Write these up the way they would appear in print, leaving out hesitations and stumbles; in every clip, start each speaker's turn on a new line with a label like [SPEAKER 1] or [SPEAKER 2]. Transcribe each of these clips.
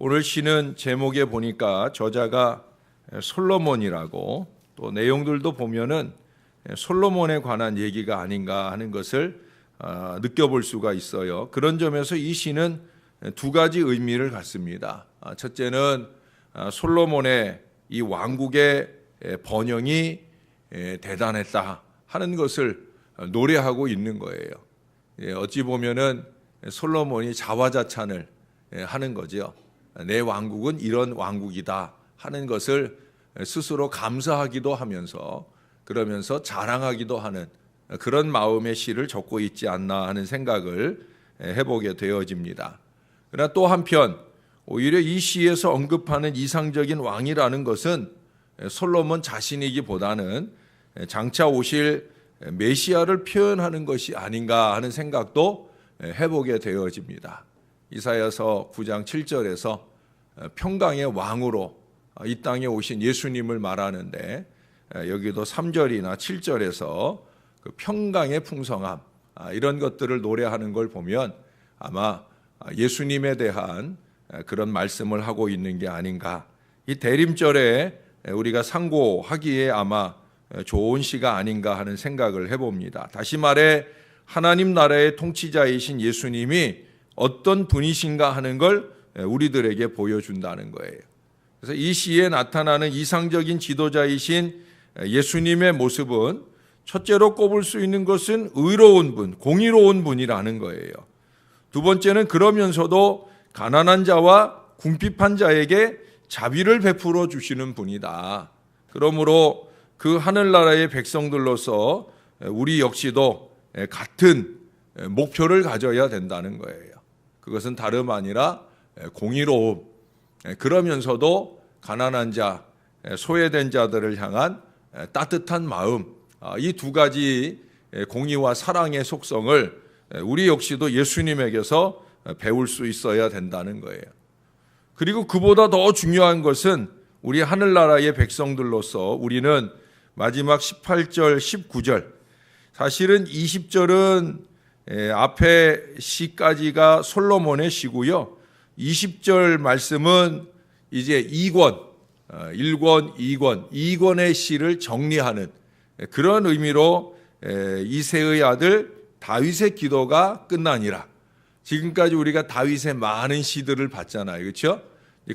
[SPEAKER 1] 오늘 시는 제목에 보니까 저자가 솔로몬이라고, 또 내용들도 보면은 솔로몬에 관한 얘기가 아닌가 하는 것을 느껴볼 수가 있어요. 그런 점에서 이 시는 두 가지 의미를 갖습니다. 첫째는 솔로몬의 이 왕국의 번영이 대단했다 하는 것을 노래하고 있는 거예요. 어찌 보면은 솔로몬이 자화자찬을 하는 거죠. 내 왕국은 이런 왕국이다 하는 것을 스스로 감사하기도 하면서, 그러면서 자랑하기도 하는 그런 마음의 시를 적고 있지 않나 하는 생각을 해보게 되어집니다. 그러나 또 한편 오히려 이 시에서 언급하는 이상적인 왕이라는 것은 솔로몬 자신이기보다는 장차 오실 메시아를 표현하는 것이 아닌가 하는 생각도 해보게 되어집니다. 이사야서 9장 7절에서 평강의 왕으로 이 땅에 오신 예수님을 말하는데, 여기도 3절이나 7절에서 그 평강의 풍성함, 이런 것들을 노래하는 걸 보면 아마 예수님에 대한 그런 말씀을 하고 있는 게 아닌가. 이 대림절에 우리가 상고하기에 아마 좋은 시가 아닌가 하는 생각을 해봅니다. 다시 말해 하나님 나라의 통치자이신 예수님이 어떤 분이신가 하는 걸 우리들에게 보여준다는 거예요. 그래서 이 시에 나타나는 이상적인 지도자이신 예수님의 모습은 첫째로 꼽을 수 있는 것은 의로운 분, 공의로운 분이라는 거예요. 두 번째는 그러면서도 가난한 자와 궁핍한 자에게 자비를 베풀어 주시는 분이다. 그러므로 그 하늘나라의 백성들로서 우리 역시도 같은 목표를 가져야 된다는 거예요. 그것은 다름 아니라 공의로움, 그러면서도 가난한 자, 소외된 자들을 향한 따뜻한 마음, 이 두 가지 공의와 사랑의 속성을 우리 역시도 예수님에게서 배울 수 있어야 된다는 거예요. 그리고 그보다 더 중요한 것은 우리 하늘나라의 백성들로서 우리는 마지막 18절, 19절, 사실은 20절은 앞에 시까지가 솔로몬의 시고요. 20절 말씀은 이제 2권, 1권, 2권, 2권의 시를 정리하는 그런 의미로 이새의 아들 다윗의 기도가 끝나니라. 지금까지 우리가 다윗의 많은 시들을 봤잖아요. 그렇죠?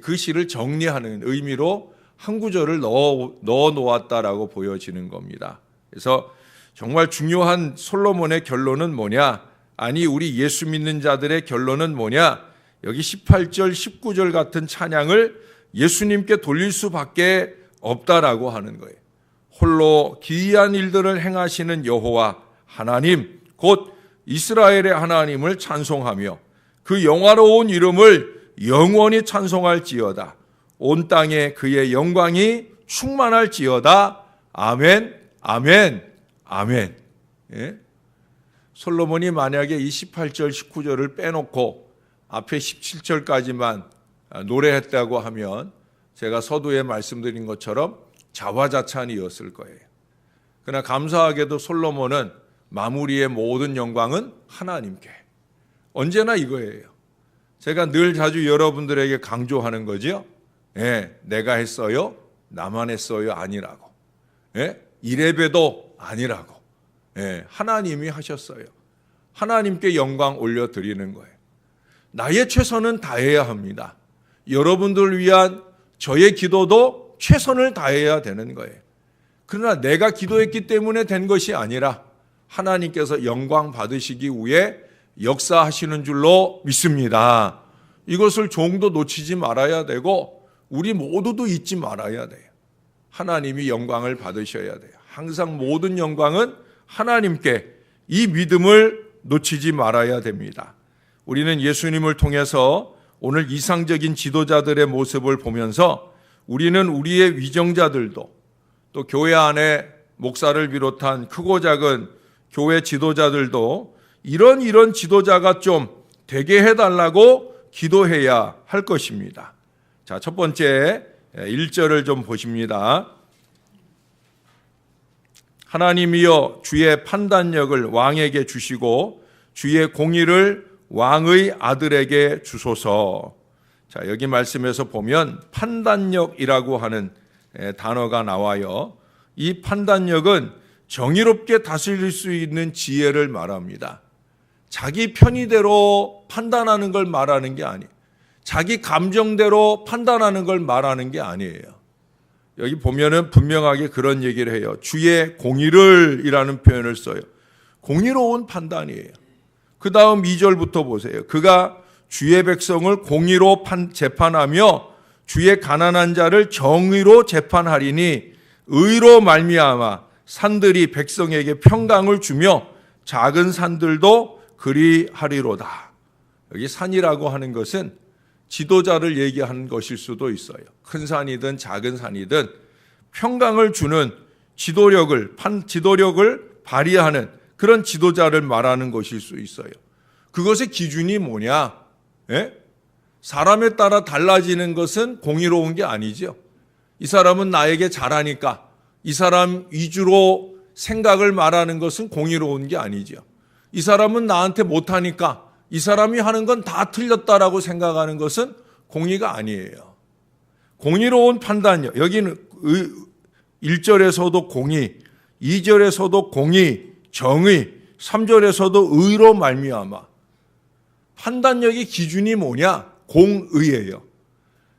[SPEAKER 1] 그 시를 정리하는 의미로 한 구절을 넣어 놓았다라고 보여지는 겁니다. 그래서 정말 중요한 솔로몬의 결론은 뭐냐? 아니, 우리 예수 믿는 자들의 결론은 뭐냐? 여기 18절, 19절 같은 찬양을 예수님께 돌릴 수밖에 없다라고 하는 거예요. 홀로 기이한 일들을 행하시는 여호와 하나님, 곧 이스라엘의 하나님을 찬송하며 그 영화로운 이름을 영원히 찬송할지어다. 온 땅에 그의 영광이 충만할지어다. 아멘, 아멘, 아멘. 예? 솔로몬이 만약에 이 18절, 19절을 빼놓고 앞에 17절까지만 노래했다고 하면 제가 서두에 말씀드린 것처럼 자화자찬이었을 거예요. 그러나 감사하게도 솔로몬은 마무리의 모든 영광은 하나님께. 언제나 이거예요. 제가 늘 자주 여러분들에게 강조하는 거죠. 예, 내가 했어요? 나만 했어요? 아니라고. 예? 이레베도 아니라고. 예, 하나님이 하셨어요. 하나님께 영광 올려드리는 거예요. 나의 최선은 다해야 합니다. 여러분들을 위한 저의 기도도 최선을 다해야 되는 거예요. 그러나 내가 기도했기 때문에 된 것이 아니라 하나님께서 영광 받으시기 위해 역사하시는 줄로 믿습니다. 이것을 종도 놓치지 말아야 되고 우리 모두도 잊지 말아야 돼요. 하나님이 영광을 받으셔야 돼요. 항상 모든 영광은 하나님께, 이 믿음을 놓치지 말아야 됩니다. 우리는 예수님을 통해서 오늘 이상적인 지도자들의 모습을 보면서 우리는 우리의 위정자들도, 또 교회 안에 목사를 비롯한 크고 작은 교회 지도자들도 이런 지도자가 좀 되게 해달라고 기도해야 할 것입니다. 자, 첫 번째 1절을 좀 보십니다. 하나님이여 주의 판단력을 왕에게 주시고 주의 공의를 왕의 아들에게 주소서. 자, 여기 말씀에서 보면 판단력이라고 하는 단어가 나와요. 이 판단력은 정의롭게 다스릴 수 있는 지혜를 말합니다. 자기 편의대로 판단하는 걸 말하는 게 아니에요. 자기 감정대로 판단하는 걸 말하는 게 아니에요. 여기 보면은 분명하게 그런 얘기를 해요. 주의 공의를 이라는 표현을 써요. 공의로운 판단이에요. 그 다음 2절부터 보세요. 그가 주의 백성을 공의로 재판하며 주의 가난한 자를 정의로 재판하리니 의로 말미암아 산들이 백성에게 평강을 주며 작은 산들도 그리하리로다. 여기 산이라고 하는 것은 지도자를 얘기하는 것일 수도 있어요. 큰 산이든 작은 산이든 평강을 주는 지도력을 발휘하는 그런 지도자를 말하는 것일 수 있어요. 그것의 기준이 뭐냐? 예? 사람에 따라 달라지는 것은 공의로운 게 아니죠. 이 사람은 나에게 잘하니까 이 사람 위주로 생각을 말하는 것은 공의로운 게 아니죠. 이 사람은 나한테 못하니까 이 사람이 하는 건 다 틀렸다라고 생각하는 것은 공의가 아니에요. 공의로운 판단력. 여기는 1절에서도 공의, 2절에서도 공의, 정의, 3절에서도 의로 말미암아. 판단력의 기준이 뭐냐? 공의예요.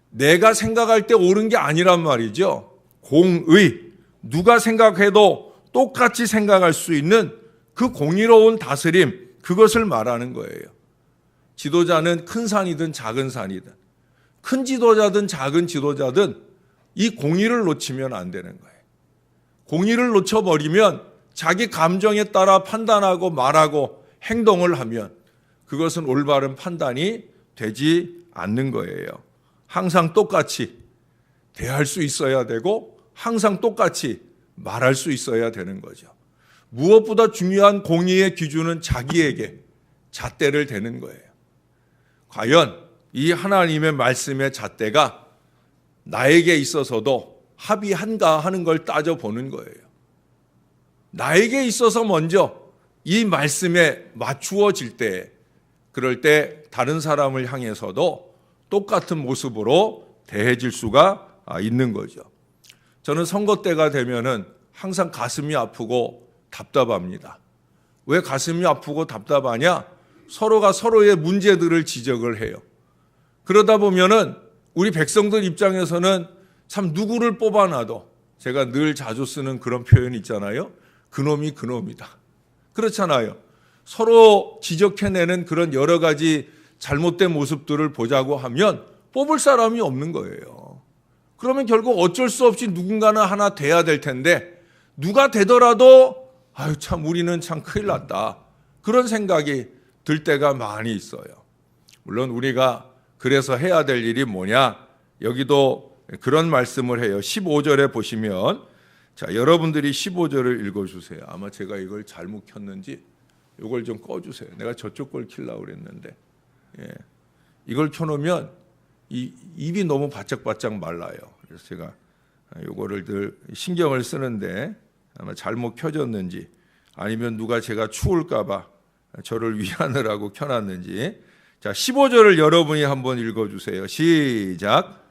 [SPEAKER 1] 내가 생각할 때 옳은 게 아니란 말이죠. 공의. 누가 생각해도 똑같이 생각할 수 있는 그 공의로운 다스림, 그것을 말하는 거예요. 지도자는 큰 산이든 작은 산이든 큰 지도자든 작은 지도자든 이 공의를 놓치면 안 되는 거예요. 공의를 놓쳐버리면 자기 감정에 따라 판단하고 말하고 행동을 하면 그것은 올바른 판단이 되지 않는 거예요. 항상 똑같이 대할 수 있어야 되고 항상 똑같이 말할 수 있어야 되는 거죠. 무엇보다 중요한 공의의 기준은 자기에게 잣대를 대는 거예요. 과연 이 하나님의 말씀의 잣대가 나에게 있어서도 합의한가 하는 걸 따져보는 거예요. 나에게 있어서 먼저 이 말씀에 맞추어질 때, 그럴 때 다른 사람을 향해서도 똑같은 모습으로 대해질 수가 있는 거죠. 저는 선거 때가 되면은 항상 가슴이 아프고 답답합니다. 왜 가슴이 아프고 답답하냐? 서로가 서로의 문제들을 지적을 해요. 그러다 보면은 우리 백성들 입장에서는 참 누구를 뽑아놔도, 제가 늘 자주 쓰는 그런 표현 있잖아요. 그놈이 그놈이다. 그렇잖아요. 서로 지적해내는 그런 여러 가지 잘못된 모습들을 보자고 하면 뽑을 사람이 없는 거예요. 그러면 결국 어쩔 수 없이 누군가는 하나 돼야 될 텐데, 누가 되더라도 아유 참 우리는 참 큰일 났다, 그런 생각이 들 때가 많이 있어요. 물론 우리가 그래서 해야 될 일이 뭐냐? 여기도 그런 말씀을 해요. 15절에 보시면, 자, 여러분들이 15절을 읽어주세요. 아마 제가 이걸 잘못 켰는지 이걸 좀 꺼주세요. 내가 저쪽 걸 켜려고 그랬는데, 예. 이걸 켜놓으면 입이 너무 바짝바짝 말라요. 그래서 제가 이거를 늘 신경을 쓰는데 아마 잘못 켜졌는지, 아니면 누가 제가 추울까봐 저를 위하느라고 켜놨는지. 자, 15절을 여러분이 한번 읽어주세요. 시작.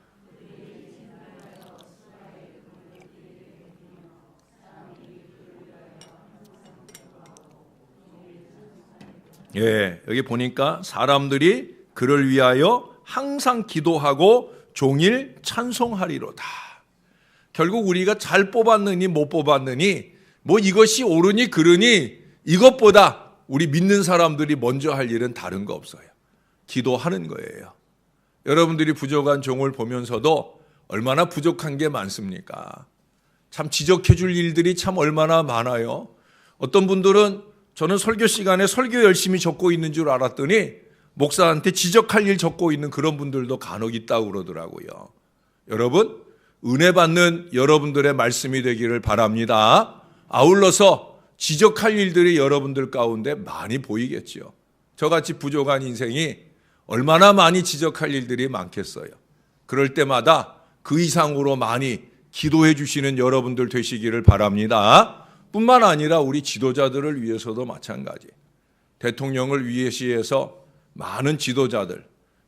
[SPEAKER 1] 예, 여기 보니까 사람들이 그를 위하여 항상 기도하고 종일 찬송하리로다. 결국 우리가 잘 뽑았느니 못 뽑았느니, 뭐 이것이 옳으니 그르니, 이것보다 우리 믿는 사람들이 먼저 할 일은 다른 거 없어요. 기도하는 거예요. 여러분들이 부족한 종을 보면서도 얼마나 부족한 게 많습니까? 참 지적해 줄 일들이 참 얼마나 많아요. 어떤 분들은 저는 설교 시간에 설교 열심히 적고 있는 줄 알았더니 목사한테 지적할 일 적고 있는 그런 분들도 간혹 있다고 그러더라고요. 여러분, 은혜 받는 여러분들의 말씀이 되기를 바랍니다. 아울러서 지적할 일들이 여러분들 가운데 많이 보이겠죠. 저같이 부족한 인생이 얼마나 많이 지적할 일들이 많겠어요. 그럴 때마다 그 이상으로 많이 기도해 주시는 여러분들 되시기를 바랍니다. 뿐만 아니라 우리 지도자들을 위해서도 마찬가지. 대통령을 위해서 많은 지도자들,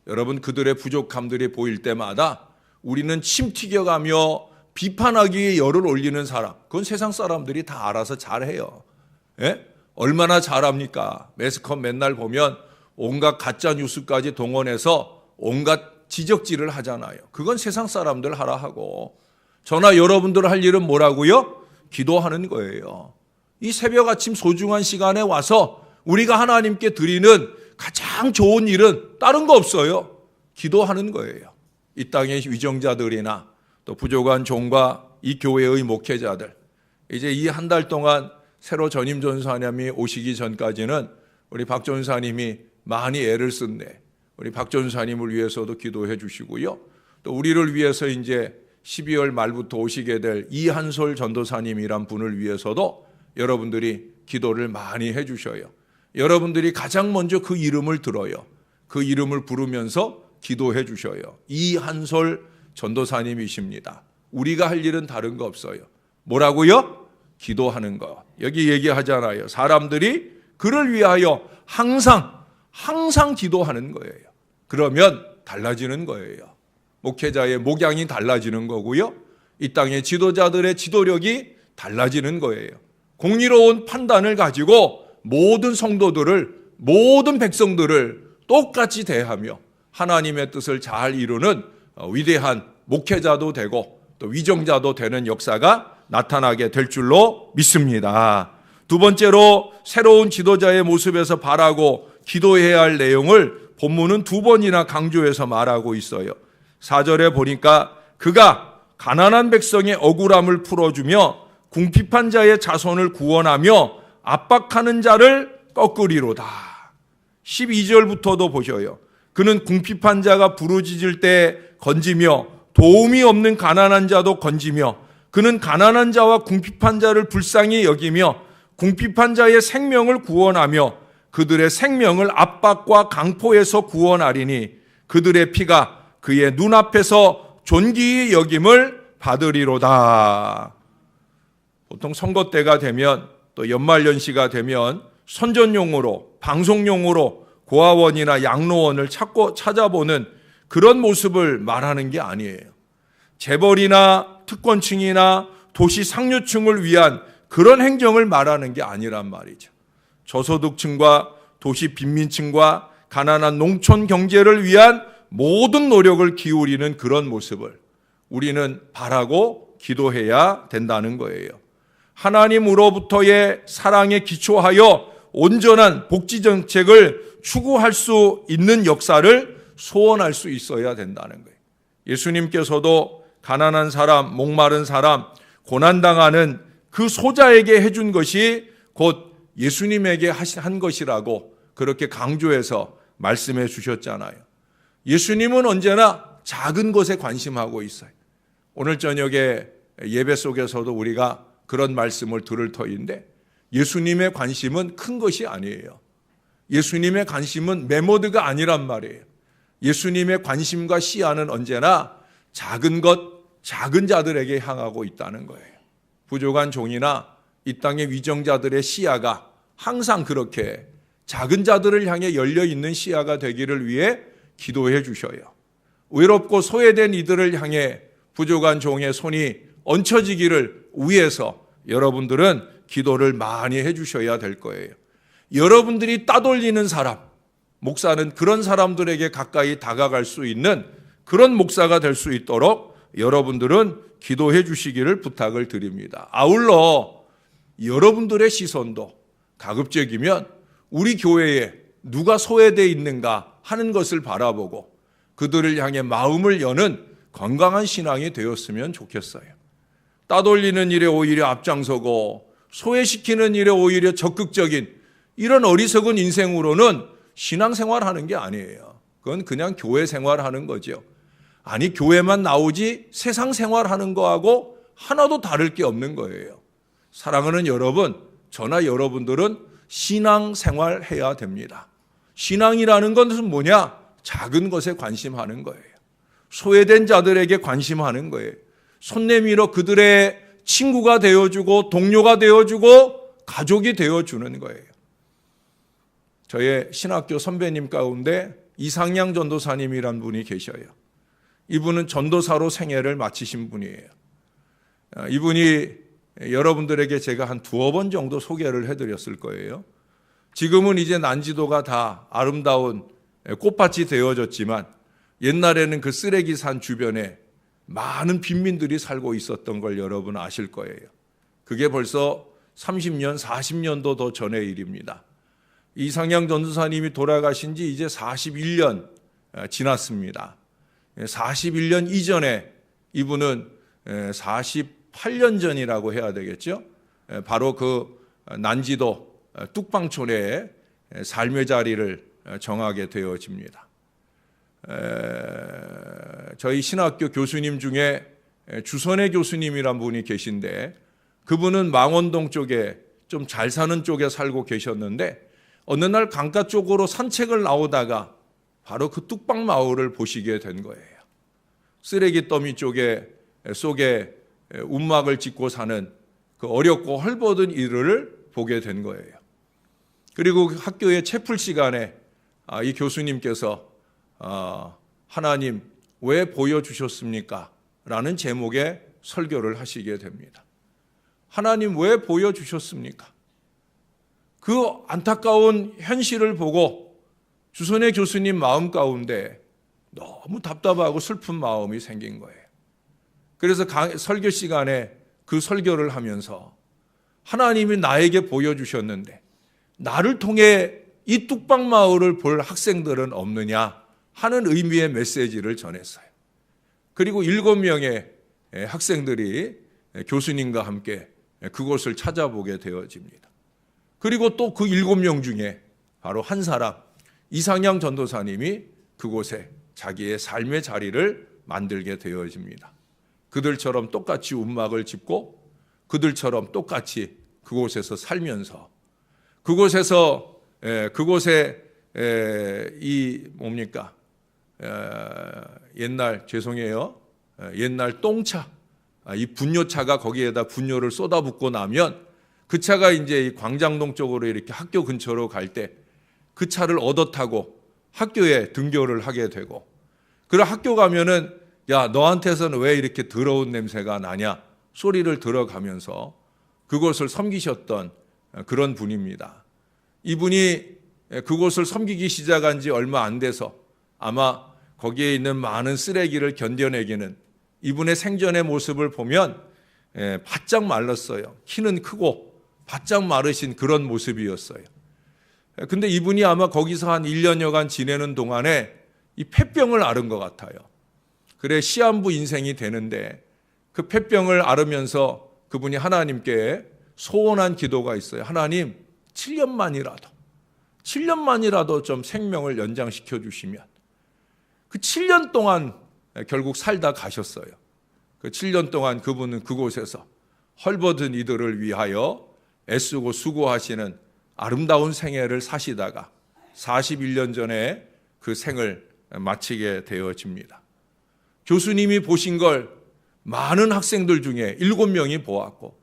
[SPEAKER 1] 여러분 그들의 부족함들이 보일 때마다 우리는 침 튀겨가며 비판하기에 열을 올리는 사람, 그건 세상 사람들이 다 알아서 잘해요. 예? 얼마나 잘합니까? 매스컴 맨날 보면 온갖 가짜 뉴스까지 동원해서 온갖 지적질을 하잖아요. 그건 세상 사람들 하라 하고, 저나 여러분들 할 일은 뭐라고요? 기도하는 거예요. 이 새벽 아침 소중한 시간에 와서 우리가 하나님께 드리는 가장 좋은 일은 다른 거 없어요. 기도하는 거예요. 이 땅의 위정자들이나 또 부족한 종과 이 교회의 목회자들, 이제 이 한 달 동안 새로 전임 전사님이 오시기 전까지는 우리 박 전사님이 많이 애를 쓴데 우리 박 전사님을 위해서도 기도해 주시고요. 또 우리를 위해서 이제 12월 말부터 오시게 될 이한솔 전도사님이란 분을 위해서도 여러분들이 기도를 많이 해 주셔요. 여러분들이 가장 먼저 그 이름을 들어요. 그 이름을 부르면서 기도해 주셔요. 이한솔 전도사님이십니다. 우리가 할 일은 다른 거 없어요. 뭐라고요? 기도하는 거. 여기 얘기하잖아요. 사람들이 그를 위하여 항상 기도하는 거예요. 그러면 달라지는 거예요. 목회자의 목양이 달라지는 거고요. 이 땅의 지도자들의 지도력이 달라지는 거예요. 공의로운 판단을 가지고 모든 성도들을, 모든 백성들을 똑같이 대하며 하나님의 뜻을 잘 이루는 위대한 목회자도 되고 또 위정자도 되는 역사가 나타나게 될 줄로 믿습니다. 두 번째로 새로운 지도자의 모습에서 바라고 기도해야 할 내용을 본문은 두 번이나 강조해서 말하고 있어요. 4절에 보니까 그가 가난한 백성의 억울함을 풀어주며 궁핍한 자의 자손을 구원하며 압박하는 자를 꺾으리로다. 12절부터도 보셔요. 그는 궁핍한 자가 부르짖을 때 건지며 도움이 없는 가난한 자도 건지며 그는 가난한 자와 궁핍한 자를 불쌍히 여기며 궁핍한 자의 생명을 구원하며 그들의 생명을 압박과 강포에서 구원하리니 그들의 피가 그의 눈앞에서 존귀히 여김을 받으리로다. 보통 선거 때가 되면 또 연말연시가 되면 선전용으로 방송용으로 고아원이나 양로원을 찾아보는 그런 모습을 말하는 게 아니에요. 재벌이나 특권층이나 도시 상류층을 위한 그런 행정을 말하는 게 아니란 말이죠. 저소득층과 도시 빈민층과 가난한 농촌 경제를 위한 모든 노력을 기울이는 그런 모습을 우리는 바라고 기도해야 된다는 거예요. 하나님으로부터의 사랑에 기초하여 온전한 복지 정책을 추구할 수 있는 역사를 소원할 수 있어야 된다는 거예요. 예수님께서도 가난한 사람, 목마른 사람, 고난당하는 그 소자에게 해준 것이 곧 예수님에게 한 것이라고 그렇게 강조해서 말씀해 주셨잖아요. 예수님은 언제나 작은 것에 관심하고 있어요. 오늘 저녁에 예배 속에서도 우리가 그런 말씀을 들을 터인데 예수님의 관심은 큰 것이 아니에요. 예수님의 관심은 메모드가 아니란 말이에요. 예수님의 관심과 시야는 언제나 작은 것, 작은 자들에게 향하고 있다는 거예요. 부족한 종이나 이 땅의 위정자들의 시야가 항상 그렇게 작은 자들을 향해 열려 있는 시야가 되기를 위해 기도해 주셔요. 외롭고 소외된 이들을 향해 부족한 종의 손이 얹혀지기를 위해서 여러분들은 기도를 많이 해 주셔야 될 거예요. 여러분들이 따돌리는 사람, 목사는 그런 사람들에게 가까이 다가갈 수 있는 그런 목사가 될 수 있도록 여러분들은 기도해 주시기를 부탁을 드립니다. 아울러 여러분들의 시선도 가급적이면 우리 교회에 누가 소외되어 있는가 하는 것을 바라보고 그들을 향해 마음을 여는 건강한 신앙이 되었으면 좋겠어요. 따돌리는 일에 오히려 앞장서고 소외시키는 일에 오히려 적극적인 이런 어리석은 인생으로는 신앙생활하는 게 아니에요. 그건 그냥 교회 생활하는 거죠. 아니 교회만 나오지 세상 생활하는 거하고 하나도 다를 게 없는 거예요. 사랑하는 여러분, 저나 여러분들은 신앙생활해야 됩니다. 신앙이라는 것은 뭐냐? 작은 것에 관심하는 거예요. 소외된 자들에게 관심하는 거예요. 손 내밀어 그들의 친구가 되어주고 동료가 되어주고 가족이 되어주는 거예요. 저의 신학교 선배님 가운데 이상양 전도사님이란 분이 계셔요. 이분은 전도사로 생애를 마치신 분이에요. 이분이 여러분들에게 제가 한 2번 정도 소개를 해드렸을 거예요. 지금은 이제 난지도가 다 아름다운 꽃밭이 되어졌지만 옛날에는 그 쓰레기산 주변에 많은 빈민들이 살고 있었던 걸 여러분 아실 거예요. 그게 벌써 30년, 40년도 더 전의 일입니다. 이상양 전도사님이 돌아가신 지 이제 41년 지났습니다. 41년 이전에 이분은 48년 전이라고 해야 되겠죠. 바로 그 난지도 뚝방촌에 삶의 자리를 정하게 되어집니다. 저희 신학교 교수님 중에 주선혜 교수님이란 분이 계신데 그분은 망원동 쪽에 좀 잘 사는 쪽에 살고 계셨는데 어느 날 강가 쪽으로 산책을 나오다가 바로 그 뚝방 마을을 보시게 된 거예요. 쓰레기 더미 속에 움막을 짓고 사는 그 어렵고 헐벗은 일을 보게 된 거예요. 그리고 학교의 채플 시간에 이 교수님께서 하나님 왜 보여주셨습니까? 라는 제목의 설교를 하시게 됩니다. 하나님 왜 보여주셨습니까? 그 안타까운 현실을 보고 주선혜 교수님 마음 가운데 너무 답답하고 슬픈 마음이 생긴 거예요. 그래서 설교 시간에 그 설교를 하면서 하나님이 나에게 보여주셨는데 나를 통해 이 뚝방 마을을 볼 학생들은 없느냐 하는 의미의 메시지를 전했어요. 그리고 7명의 학생들이 교수님과 함께 그곳을 찾아보게 되어집니다. 그리고 또 그 7명 중에 바로 한 사람 이상양 전도사님이 그곳에 자기의 삶의 자리를 만들게 되어집니다. 그들처럼 똑같이 움막을 짚고 그들처럼 똑같이 그곳에서 살면서 그곳에 옛날 똥차, 이 분뇨차가 거기에다 분뇨를 쏟아붓고 나면 그 차가 이제 이 광장동 쪽으로 이렇게 학교 근처로 갈 때 그 차를 얻어 타고 학교에 등교를 하게 되고, 그리고 학교 가면은 야, 너한테서는 왜 이렇게 더러운 냄새가 나냐 소리를 들어가면서 그곳을 섬기셨던 그런 분입니다. 이분이 그곳을 섬기기 시작한 지 얼마 안 돼서 아마 거기에 있는 많은 쓰레기를 견뎌내기는 이분의 생전의 모습을 보면 바짝 말랐어요. 키는 크고 바짝 마르신 그런 모습이었어요. 근데 이분이 아마 거기서 한 1년여간 지내는 동안에 이 폐병을 앓은 것 같아요. 그래 시한부 인생이 되는데 그 폐병을 앓으면서 그분이 하나님께 소원한 기도가 있어요. 하나님 7년만이라도 좀 생명을 연장시켜 주시면. 그 7년 동안 결국 살다 가셨어요. 그 7년 동안 그분은 그곳에서 헐벗은 이들을 위하여 애쓰고 수고하시는 아름다운 생애를 사시다가 41년 전에 그 생을 마치게 되어집니다. 교수님이 보신 걸 많은 학생들 중에 7명이 보았고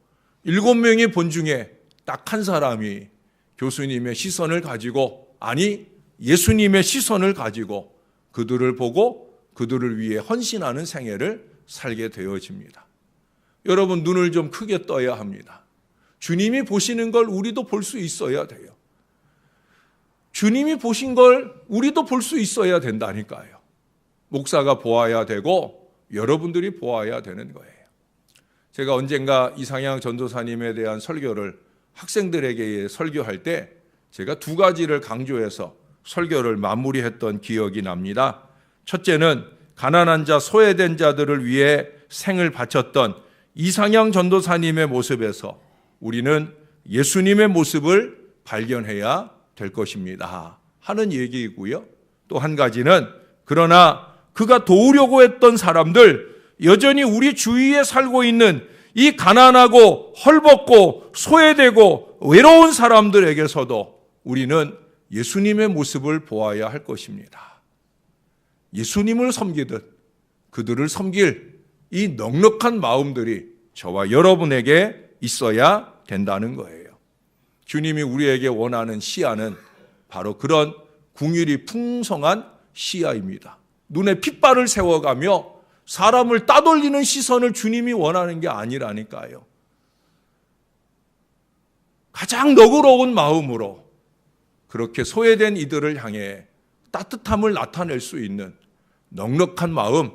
[SPEAKER 1] 7명이 본 중에 딱 한 사람이 교수님의 시선을 가지고, 아니 예수님의 시선을 가지고 그들을 보고 그들을 위해 헌신하는 생애를 살게 되어집니다. 여러분 눈을 좀 크게 떠야 합니다. 주님이 보시는 걸 우리도 볼 수 있어야 돼요. 주님이 보신 걸 우리도 볼 수 있어야 된다니까요. 목사가 보아야 되고 여러분들이 보아야 되는 거예요. 제가 언젠가 이상양 전도사님에 대한 설교를 학생들에게 설교할 때 제가 2가지를 강조해서 설교를 마무리했던 기억이 납니다. 첫째는 가난한 자, 소외된 자들을 위해 생을 바쳤던 이상양 전도사님의 모습에서 우리는 예수님의 모습을 발견해야 될 것입니다 하는 얘기이고요. 또 한 가지는 그러나 그가 도우려고 했던 사람들, 여전히 우리 주위에 살고 있는 이 가난하고 헐벗고 소외되고 외로운 사람들에게서도 우리는 예수님의 모습을 보아야 할 것입니다. 예수님을 섬기듯 그들을 섬길 이 넉넉한 마음들이 저와 여러분에게 있어야 된다는 거예요. 주님이 우리에게 원하는 시야는 바로 그런 궁율이 풍성한 시야입니다. 눈에 핏발을 세워가며 사람을 따돌리는 시선을 주님이 원하는 게 아니라니까요. 가장 너그러운 마음으로 그렇게 소외된 이들을 향해 따뜻함을 나타낼 수 있는 넉넉한 마음,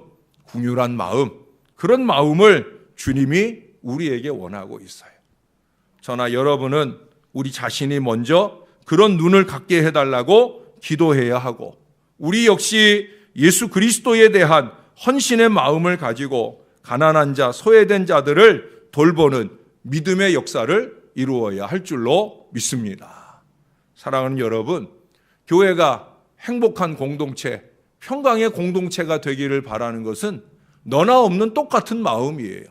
[SPEAKER 1] 긍휼한 마음, 그런 마음을 주님이 우리에게 원하고 있어요. 저나 여러분은 우리 자신이 먼저 그런 눈을 갖게 해달라고 기도해야 하고, 우리 역시 예수 그리스도에 대한 헌신의 마음을 가지고 가난한 자, 소외된 자들을 돌보는 믿음의 역사를 이루어야 할 줄로 믿습니다. 사랑하는 여러분, 교회가 행복한 공동체, 평강의 공동체가 되기를 바라는 것은 너나 없는 똑같은 마음이에요.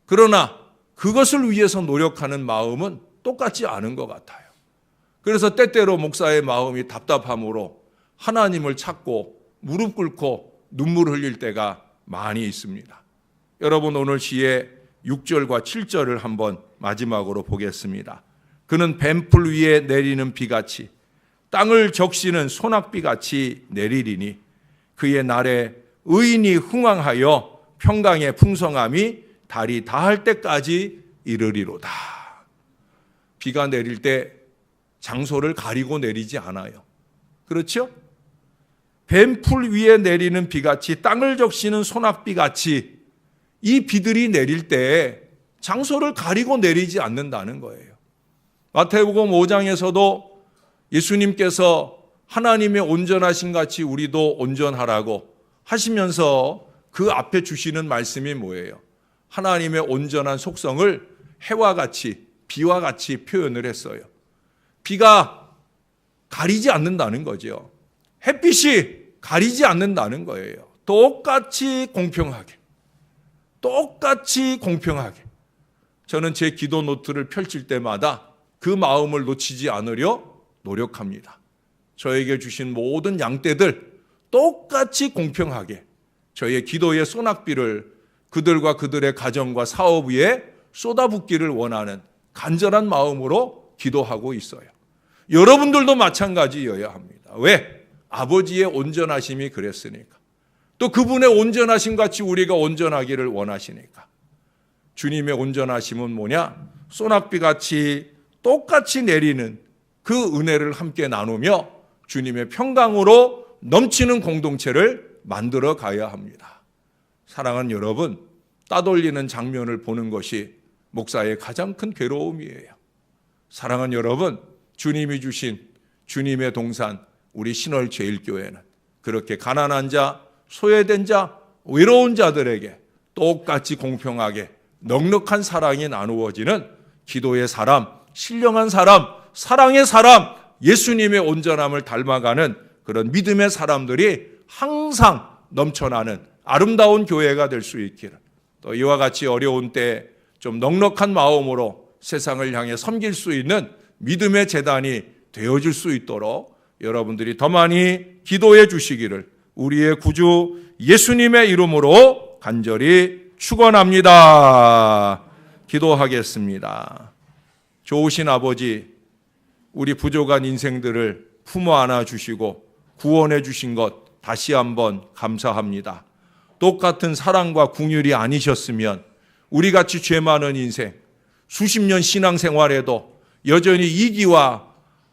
[SPEAKER 1] 그러나 그것을 위해서 노력하는 마음은 똑같지 않은 것 같아요. 그래서 때때로 목사의 마음이 답답함으로 하나님을 찾고 무릎 꿇고 눈물 흘릴 때가 많이 있습니다. 여러분, 오늘 시의 6절과 7절을 한번 마지막으로 보겠습니다. 그는 뱀풀 위에 내리는 비같이 땅을 적시는 소낙비같이 내리리니 그의 날에 의인이 흥왕하여 평강의 풍성함이 달이 다할 때까지 이르리로다. 비가 내릴 때 장소를 가리고 내리지 않아요. 그렇죠? 뱀풀 위에 내리는 비같이 땅을 적시는 소낙비같이 이 비들이 내릴 때 장소를 가리고 내리지 않는다는 거예요. 마태복음 5장에서도 예수님께서 하나님의 온전하신 같이 우리도 온전하라고 하시면서 그 앞에 주시는 말씀이 뭐예요? 하나님의 온전한 속성을 해와 같이, 비와 같이 표현을 했어요. 비가 가리지 않는다는 거죠. 햇빛이 가리지 않는다는 거예요. 똑같이 공평하게. 똑같이 공평하게. 저는 제 기도 노트를 펼칠 때마다 그 마음을 놓치지 않으려 노력합니다. 저에게 주신 모든 양떼들 똑같이 공평하게 저의 기도의 소낙비를 그들과 그들의 가정과 사업 위에 쏟아붓기를 원하는 간절한 마음으로 기도하고 있어요. 여러분들도 마찬가지여야 합니다. 왜? 아버지의 온전하심이 그랬으니까. 또 그분의 온전하심 같이 우리가 온전하기를 원하시니까. 주님의 온전하심은 뭐냐? 소낙비같이 똑같이 내리는 그 은혜를 함께 나누며 주님의 평강으로 넘치는 공동체를 만들어 가야 합니다. 사랑하는 여러분, 따돌리는 장면을 보는 것이 목사의 가장 큰 괴로움이에요. 사랑하는 여러분, 주님이 주신 주님의 동산 우리 신월제일교회는 그렇게 가난한 자, 소외된 자, 외로운 자들에게 똑같이 공평하게 넉넉한 사랑이 나누어지는 기도의 사람, 신령한 사람, 사랑의 사람, 예수님의 온전함을 닮아가는 그런 믿음의 사람들이 항상 넘쳐나는 아름다운 교회가 될 수 있기를, 또 이와 같이 어려운 때 좀 넉넉한 마음으로 세상을 향해 섬길 수 있는 믿음의 재단이 되어질 수 있도록 여러분들이 더 많이 기도해 주시기를 우리의 구주 예수님의 이름으로 간절히 축원합니다. 기도하겠습니다. 좋으신 아버지, 우리 부족한 인생들을 품어 안아 주시고 구원해 주신 것 다시 한번 감사합니다. 똑같은 사랑과 긍휼이 아니셨으면 우리같이 죄 많은 인생, 수십 년 신앙생활에도 여전히 이기와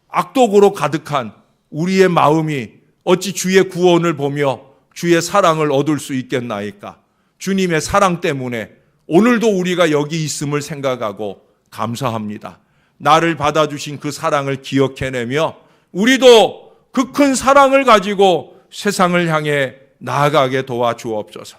[SPEAKER 1] 악독으로 가득한 우리의 마음이 어찌 주의 구원을 보며 주의 사랑을 얻을 수 있겠나이까? 주님의 사랑 때문에 오늘도 우리가 여기 있음을 생각하고 감사합니다. 나를 받아주신 그 사랑을 기억해내며 우리도 그 큰 사랑을 가지고 세상을 향해 나아가게 도와주옵소서.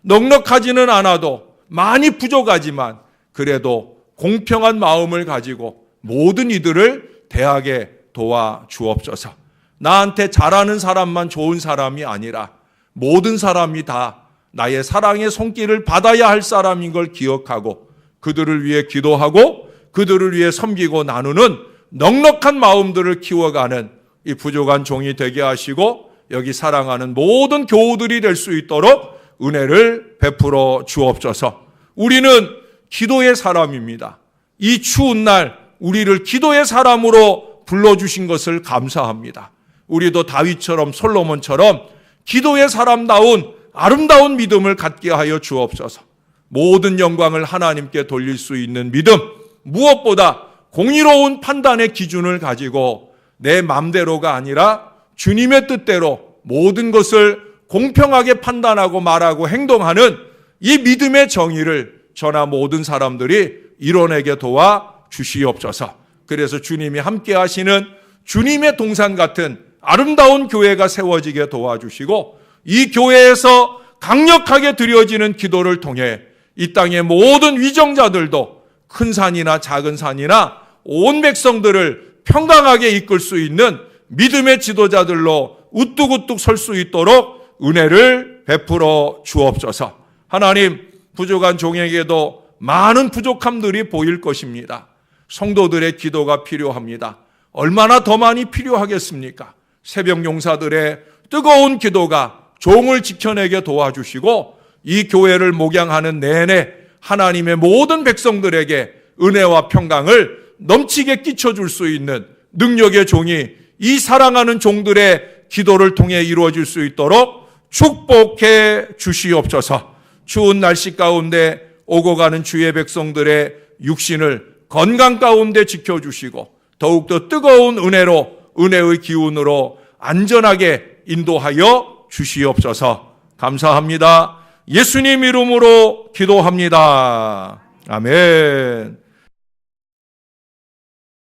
[SPEAKER 1] 넉넉하지는 않아도 많이 부족하지만 그래도 공평한 마음을 가지고 모든 이들을 대하게 도와주옵소서. 나한테 잘하는 사람만 좋은 사람이 아니라 모든 사람이 다 나의 사랑의 손길을 받아야 할 사람인 걸 기억하고 그들을 위해 기도하고 그들을 위해 섬기고 나누는 넉넉한 마음들을 키워가는 이 부족한 종이 되게 하시고 여기 사랑하는 모든 교우들이 될 수 있도록 은혜를 베풀어 주옵소서. 우리는 기도의 사람입니다. 이 추운 날 우리를 기도의 사람으로 불러주신 것을 감사합니다. 우리도 다윗처럼 솔로몬처럼 기도의 사람다운 아름다운 믿음을 갖게 하여 주옵소서. 모든 영광을 하나님께 돌릴 수 있는 믿음, 무엇보다 공의로운 판단의 기준을 가지고 내 맘대로가 아니라 주님의 뜻대로 모든 것을 공평하게 판단하고 말하고 행동하는 이 믿음의 정의를 저나 모든 사람들이 이뤄내게 도와 주시옵소서. 그래서 주님이 함께 하시는 주님의 동산 같은 아름다운 교회가 세워지게 도와주시고, 이 교회에서 강력하게 드려지는 기도를 통해 이 땅의 모든 위정자들도 큰 산이나 작은 산이나 온 백성들을 평강하게 이끌 수 있는 믿음의 지도자들로 우뚝우뚝 설 수 있도록 은혜를 베풀어 주옵소서. 하나님, 부족한 종에게도 많은 부족함들이 보일 것입니다. 성도들의 기도가 필요합니다. 얼마나 더 많이 필요하겠습니까? 새벽 용사들의 뜨거운 기도가 종을 지켜내게 도와주시고, 이 교회를 목양하는 내내 하나님의 모든 백성들에게 은혜와 평강을 넘치게 끼쳐줄 수 있는 능력의 종이 이 사랑하는 종들의 기도를 통해 이루어질 수 있도록 축복해 주시옵소서. 추운 날씨 가운데 오고 가는 주의 백성들의 육신을 건강 가운데 지켜주시고, 더욱더 뜨거운 은혜로, 은혜의 기운으로 안전하게 인도하여 주시옵소서. 감사합니다. 예수님 이름으로 기도합니다. 아멘.